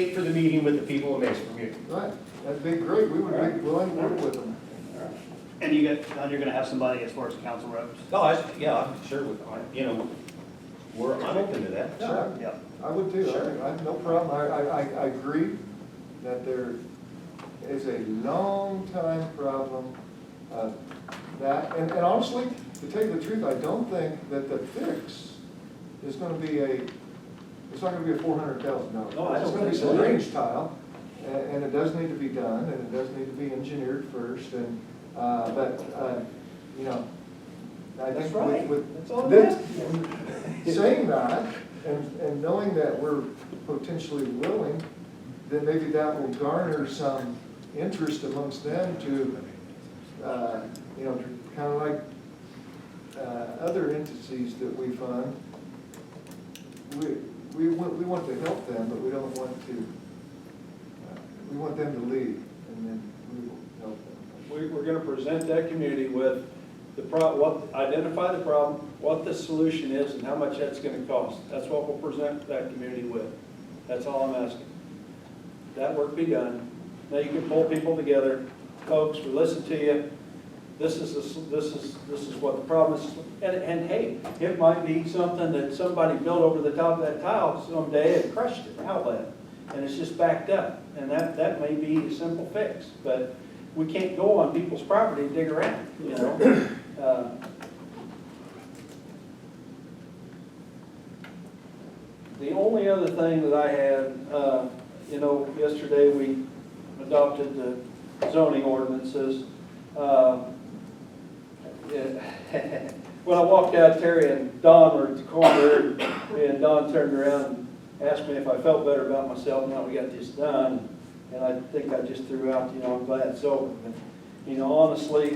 For the meeting with the people of Mesa Community. Right, that'd be great, we would be willing to work with them. And you're gonna have somebody as far as council reps? No, yeah, I'm sure, you know, I'm open to that. Sure. Yeah. I would too, Sure. I have no problem, I agree that there is a long time problem, that, and honestly, to tell you the truth, I don't think that the fix is gonna be it's not gonna be a $400,000. No, I don't It's gonna be think some so. drainage tile, and it does need to be done, and it does need to be engineered first, and, you know, I That's think right. with That's all I'm this- asking. saying that, and knowing that we're potentially willing, then maybe that will garner some interest amongst them to, you know, kind of like other entities that we fund. We want to help them, but we don't want to, we want them to lead, and then we will help them. We're gonna present that community with identify the problem, what the solution is, and how much that's gonna cost. That's what we'll present that community with. That's all I'm asking. That work be done. Now you can pull people together. Folks, we listen to you. This is what the problem is. And hey, it might be something that somebody built over the top of that tile someday and crushed it, outlet, and it's just backed up. And that may be a simple fix, but we can't go on people's property and dig around, you know? The only other thing that I had, you know, yesterday we adopted the zoning ordinances. When I walked out, Terry and Don were at the corner, and Don turned around and asked me if I felt better about myself now we got this done. And I think I just threw out, you know, I'm glad it's over. But, you know, honestly,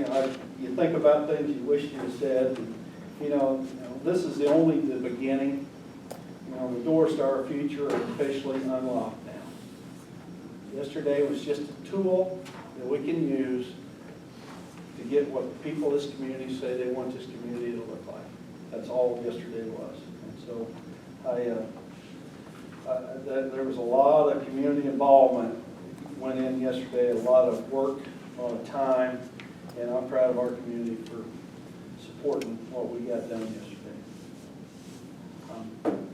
you think about things you wish you had said. And, you know, this is only the beginning. You know, the doors to our future are officially unlocked now. Yesterday was just a tool that we can use to get what people in this community say they want this community to look like. That's all yesterday was. And so there was a lot of community involvement went in yesterday, a lot of work, a lot of time, and I'm proud of our community for supporting what we got done yesterday. I'm done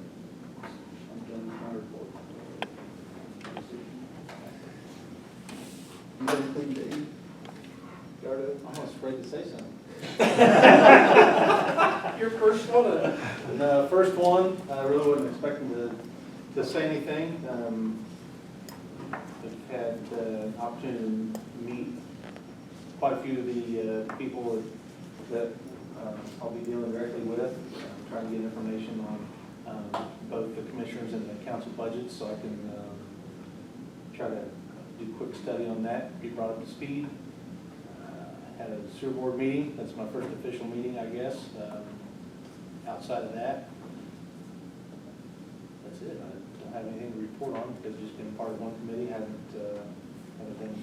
with my report. You got anything to eat? I'm almost afraid to say something. Your first one? The first one, I really wasn't expecting to say anything. I've had an opportunity to meet quite a few of the people that I'll be dealing directly with, trying to get information on both the commissioners and the council budgets, so I can try to do a quick study on that, be brought up to speed. Had a sewer board meeting. That's my first official meeting, I guess. Outside of that, that's it. I don't have anything to report on because I've just been part of one committee. Haven't been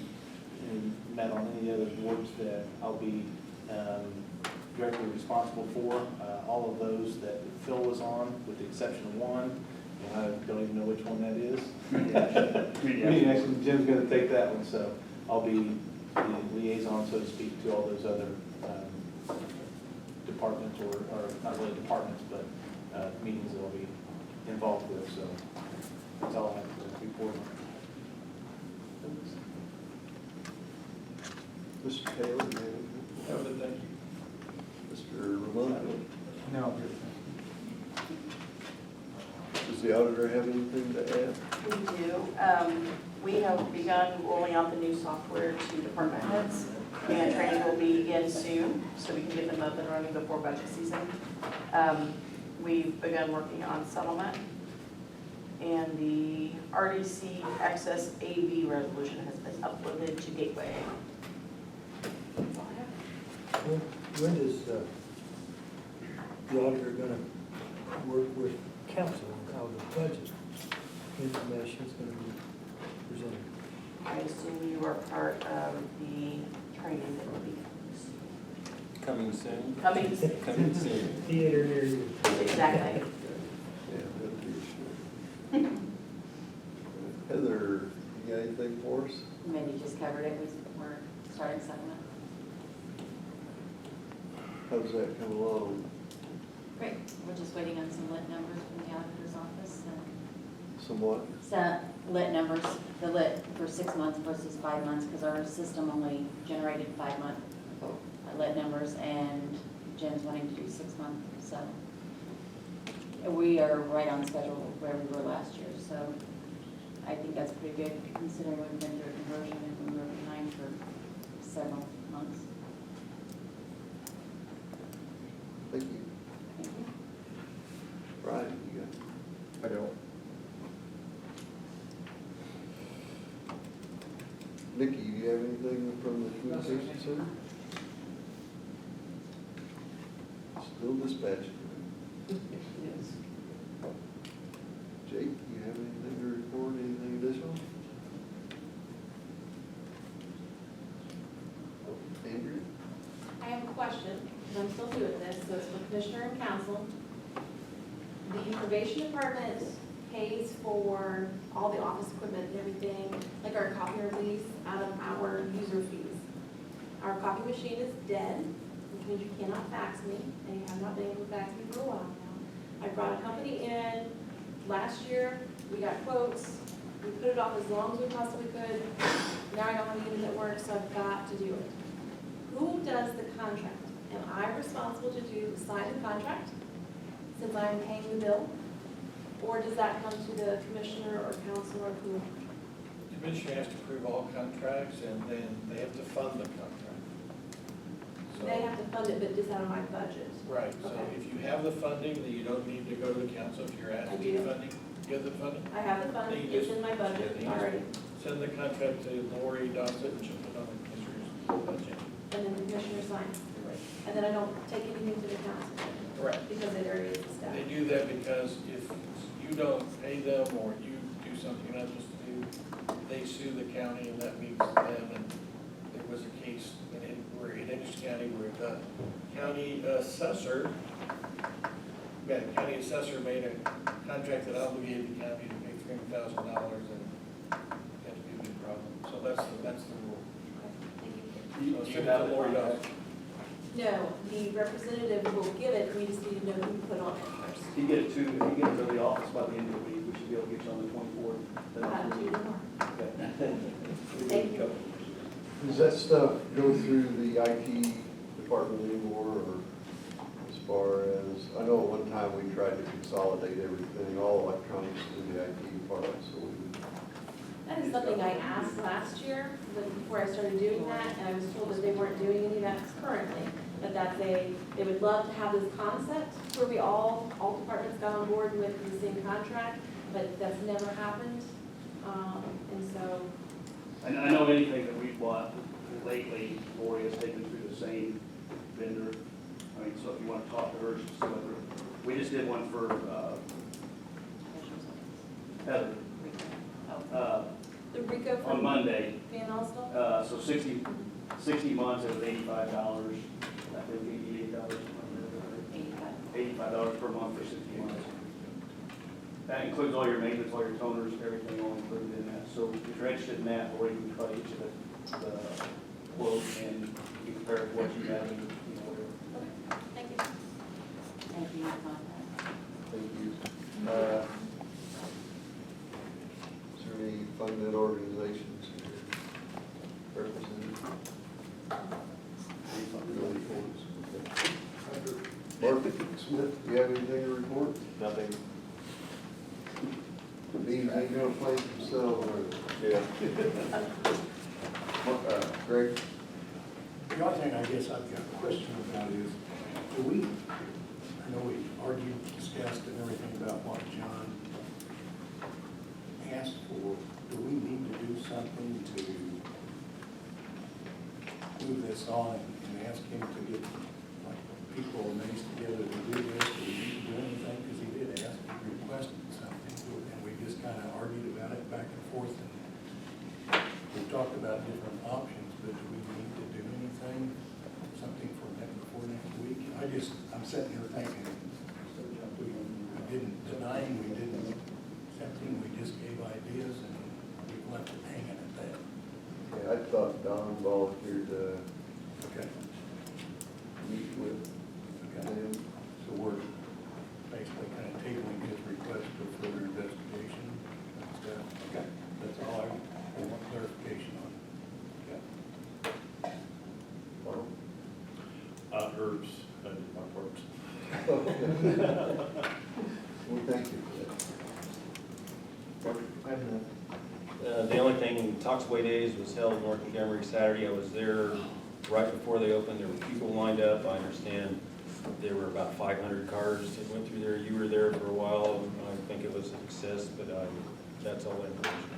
met on any other boards that I'll be directly responsible for. All of those that Phil was on, with the exception of one, and I don't even know which one that is. Actually, Jim's going to take that one, so I'll be the liaison, so to speak, to all those other departments, or not really departments, but meetings that I'll be involved with. So that's all I have to report on. Mr. Taylor, Thank you. Mr. Ramon, No. does the auditor have anything to add? We do. We have begun rolling out the new software to department heads, and training will begin soon, so we can get them up and running before budget season. We've begun working on settlement, and the RDC Access AV resolution has been uploaded to Gateway. That's all I have. When is the auditor going to work with council on how the budget information is going to be presented? I assume you are part of the training that will be Coming soon. coming soon. Coming soon. Theater near you. Exactly. Yeah, that'd be a sure. Heather, or you got anything for us? Mindy just covered it, we're starting settlement. How's that come along? Great, we're just waiting on some lit numbers from the auditor's office, and Somewhat? so lit numbers, the lit for 6 months versus 5 months, because our system only generated 5-month lit numbers, and Jen's wanting to do 6 months, so. We are right on schedule where we were last year, so I think that's pretty good considering we've been through a conversion and we were behind for several months. Thank you. Thank you. Brian, you got? I don't. Nikki, do you have anything from the communication center? Still dispatching. Yes. Jake, you have anything to report, anything additional? Andrew? I have a question, because I'm still new at this, so it's for Commissioner and Council. The probation department pays for all the office equipment and everything, like our copier lease, out of our user fees. Our copy machine is dead, which means you cannot fax me, and you have not been able to fax me for a while now. I brought a company in last year, we got quotes, we put it off as long as we possibly could. Now I don't have anything that works, so I've got to do it. Who does the contract? Am I responsible to sign the contract, since I'm paying the bill? Or does that come to the commissioner or council or who? Commissioner has to approve all contracts, and then they have to fund the contract. So- They have to fund it, but just out of my budget. Right, so Okay. if you have the funding, then you don't need to go to the council if you're asked I to do. get funding. You have the funding? I have the funding, Then you it's just- in my budget yeah, then you just already, Send the contract to Lori Dossett, and she'll put it on the commissioner's budget. and then the commissioner signs. And then I don't take anything to the council. Correct. Because it already is established. They do that because if you don't pay them or you do something you're not supposed to do, they sue the county, and that means them. And there was a case where in Ennis County where the county assessor made a contract that obligated the county to pay $300,000, and that would be a big problem. So that's the rule. Thank you. So send it to Lori Dossett. No, the representative will give it, we just need to know who to put on it first. If you get it to the office by the end of the week, we should be able to get you on the 24th. I'll have to do tomorrow. Okay. Thank you. Does that stuff go through the IT department anymore, or as far as, I know at one time we tried to consolidate everything, all electronics to the IT department, so we. That is something I asked last year, but before I started doing that, and I was told that they weren't doing any of that currently. But they would love to have this concept where we all departments got on board with the same contract, but that's never happened. And so, And I know anything that we've bought lately, Lori has taken through the same vendor. I mean, so if you want to talk to her, she's still through. We just did one for, Heather, the RICO on from Monday. Van Alstel? So 60 months, it was $85, I think $88, $85 per month for 60 months. That includes all your maintenance, all your toners, everything all included in that. So if you're interested in that, or you can try to get you the quote and you compare it to what you have and, whatever. Okay, thank you. Thank you, contact. Thank you. Is there any funded organizations here represented? No reports? Okay. Mark Smith, do you have anything to report? Nothing. These ain't gonna play themselves, are they? Yeah. Greg? The only thing I guess I've got a question about is, do we, I know we argued, discussed and everything about what John asked for, do we need to do something to move this on and ask him to get, like, people and things together to do this? Do we need to do anything? Because he did ask, he requested something, and we just kind of argued about it back and forth, and we talked about different options, but do we need to do anything, something for that before next week? I'm sitting here thinking, we didn't deny him, we didn't accept him, we just gave ideas, and we've thought Don volunteered to Okay, meet with okay. them. So we're basically kind of tabling his request for further investigation and stuff. Okay, that's all I want clarification on. Okay. Well, Herbs, I did my parts. well, thank you for that. I have none. The only thing, Toxaway Days was held in North Montgomery Saturday. I was there right before they opened. There were people lined up. I understand there were about 500 cars that went through there. You were there for a while. I think it was a success, but that's all the information.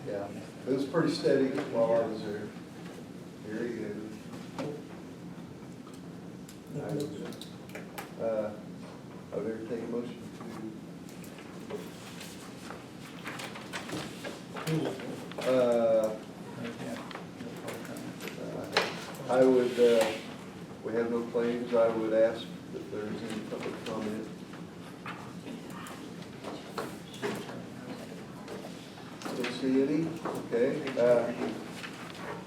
Yeah, it was pretty steady while I was there. Very good. I would entertain a motion to, I would, we have no claims, I would ask if there's any public comment. Don't see any, okay.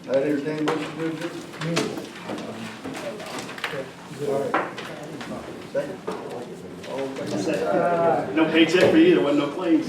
I entertain a motion to adjourn. All right. Second. All in favor? No paycheck for you, there wasn't no claims.